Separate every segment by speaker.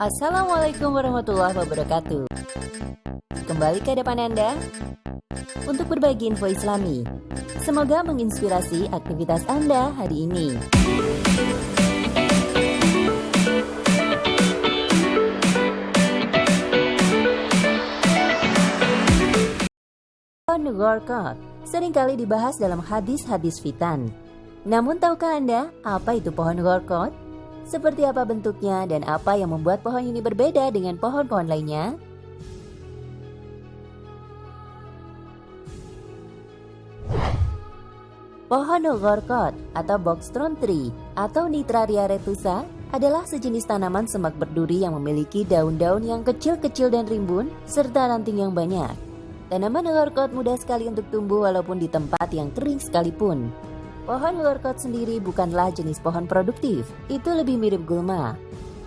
Speaker 1: Assalamualaikum warahmatullahi wabarakatuh. Kembali ke depan Anda untuk berbagi info Islami. Semoga menginspirasi aktivitas Anda hari ini. Pohon Gharqad seringkali dibahas dalam hadis-hadis fitan. Namun tahukah Anda apa itu pohon Gharqad? Seperti apa bentuknya dan apa yang membuat pohon ini berbeda dengan pohon-pohon lainnya? Pohon Gharqad atau boxthorn tree atau Nitraria retusa adalah sejenis tanaman semak berduri yang memiliki daun-daun yang kecil-kecil dan rimbun serta ranting yang banyak. Tanaman Gharqad mudah sekali untuk tumbuh walaupun di tempat yang kering sekalipun. Pohon Gharqad sendiri bukanlah jenis pohon produktif, itu lebih mirip gulma.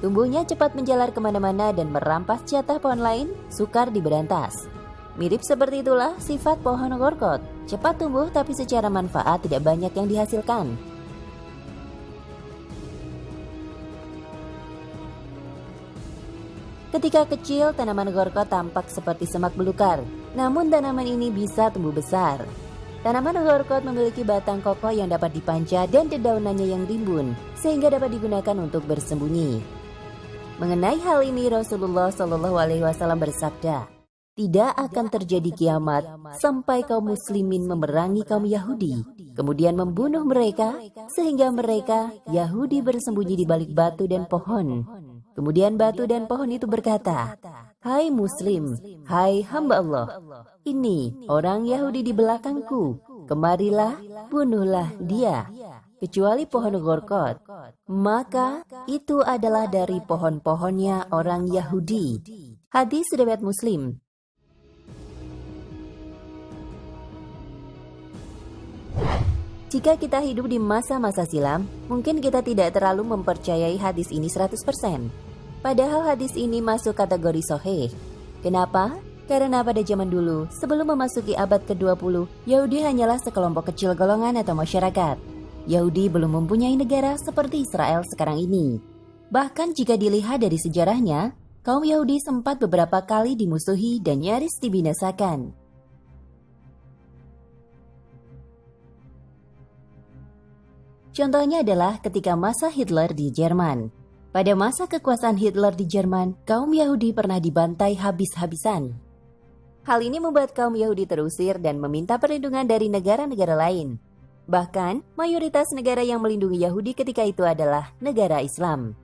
Speaker 1: Tumbuhnya cepat menjalar kemana-mana dan merampas jatah pohon lain, sukar diberantas. Mirip seperti itulah sifat pohon Gharqad, cepat tumbuh tapi secara manfaat tidak banyak yang dihasilkan. Ketika kecil, tanaman Gharqad tampak seperti semak belukar, namun tanaman ini bisa tumbuh besar. Tanaman Gharqad memiliki batang kokoh yang dapat dipanca dan dedaunannya yang rimbun, sehingga dapat digunakan untuk bersembunyi. Mengenai hal ini, Rasulullah SAW bersabda, "Tidak akan terjadi kiamat sampai kaum muslimin memerangi kaum Yahudi, kemudian membunuh mereka, sehingga mereka, Yahudi, bersembunyi di balik batu dan pohon. Kemudian batu dan pohon itu berkata, 'Hai Muslim, hai hamba Allah, ini orang Yahudi di belakangku, kemarilah, bunuhlah dia, kecuali pohon Gharqad, maka itu adalah dari pohon-pohonnya orang Yahudi.'" Hadis riwayat Muslim. Jika kita hidup di masa-masa silam, mungkin kita tidak terlalu mempercayai hadis ini 100%. Padahal hadis ini masuk kategori sahih. Kenapa? Karena pada zaman dulu, sebelum memasuki abad ke-20, Yahudi hanyalah sekelompok kecil golongan atau masyarakat. Yahudi belum mempunyai negara seperti Israel sekarang ini. Bahkan jika dilihat dari sejarahnya, kaum Yahudi sempat beberapa kali dimusuhi dan nyaris dibinasakan. Contohnya adalah ketika masa Hitler di Jerman. Pada masa kekuasaan Hitler di Jerman, kaum Yahudi pernah dibantai habis-habisan. Hal ini membuat kaum Yahudi terusir dan meminta perlindungan dari negara-negara lain. Bahkan, mayoritas negara yang melindungi Yahudi ketika itu adalah negara Islam.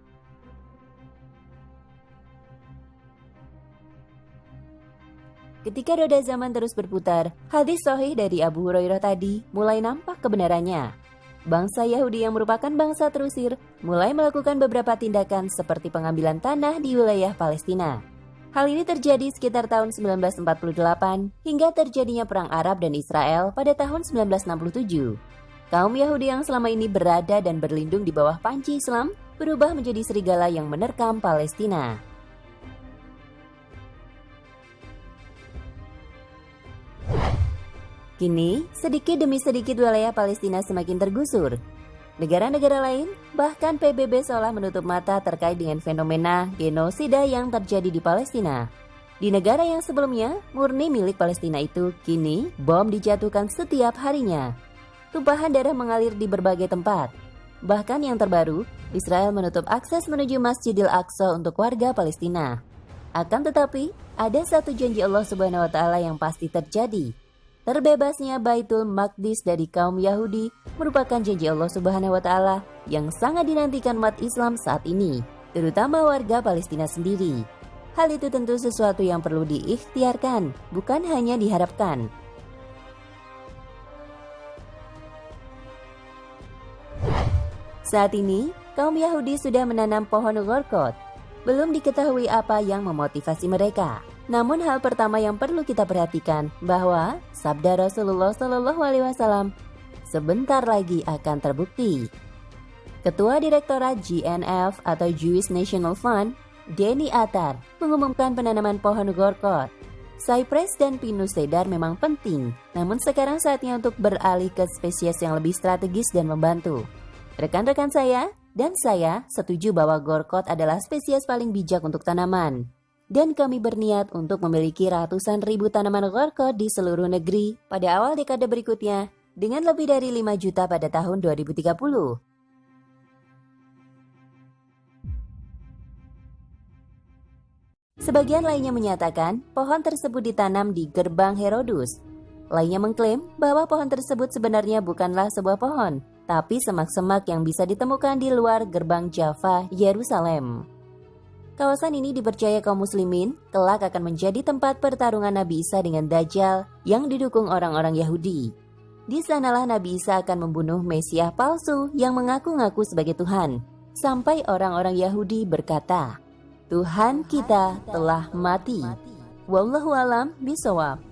Speaker 1: Ketika roda zaman terus berputar, hadis sahih dari Abu Hurairah tadi mulai nampak kebenarannya. Bangsa Yahudi yang merupakan bangsa terusir mulai melakukan beberapa tindakan seperti pengambilan tanah di wilayah Palestina. Hal ini terjadi sekitar tahun 1948 hingga terjadinya Perang Arab dan Israel pada tahun 1967. Kaum Yahudi yang selama ini berada dan berlindung di bawah panci Islam berubah menjadi serigala yang menerkam Palestina. Kini, sedikit demi sedikit wilayah Palestina semakin tergusur. Negara-negara lain, bahkan PBB seolah menutup mata terkait dengan fenomena genosida yang terjadi di Palestina. Di negara yang sebelumnya murni milik Palestina itu, kini bom dijatuhkan setiap harinya. Tumpahan darah mengalir di berbagai tempat. Bahkan yang terbaru, Israel menutup akses menuju Masjidil Aqsa untuk warga Palestina. Akan tetapi, ada satu janji Allah Subhanahu wa Ta'ala yang pasti terjadi. Terbebasnya Baitul Maqdis dari kaum Yahudi merupakan janji Allah Subhanahu wa Ta'ala yang sangat dinantikan umat Islam saat ini, terutama warga Palestina sendiri. Hal itu tentu sesuatu yang perlu diikhtiarkan, bukan hanya diharapkan. Saat ini, kaum Yahudi sudah menanam pohon gorkot. Belum diketahui apa yang memotivasi mereka. Namun hal pertama yang perlu kita perhatikan bahwa sabda Rasulullah SAW sebentar lagi akan terbukti. Ketua Direktorat GNF atau Jewish National Fund, Danny Attar, mengumumkan penanaman pohon gorkot. Cypress dan pinus cedar memang penting, namun sekarang saatnya untuk beralih ke spesies yang lebih strategis dan membantu. Rekan-rekan saya dan saya setuju bahwa gorkot adalah spesies paling bijak untuk tanaman. Dan kami berniat untuk memiliki ratusan ribu tanaman gorkot di seluruh negeri pada awal dekade berikutnya dengan lebih dari 5 juta pada tahun 2030. Sebagian lainnya menyatakan pohon tersebut ditanam di gerbang Herodus. Lainnya mengklaim bahwa pohon tersebut sebenarnya bukanlah sebuah pohon, tapi semak-semak yang bisa ditemukan di luar gerbang Jaffa, Yerusalem. Kawasan ini dipercaya kaum muslimin kelak akan menjadi tempat pertarungan Nabi Isa dengan Dajjal yang didukung orang-orang Yahudi. Di sanalah Nabi Isa akan membunuh Mesias palsu yang mengaku-ngaku sebagai Tuhan, sampai orang-orang Yahudi berkata, "Tuhan kita telah mati." Wallahu a'lam bishawab.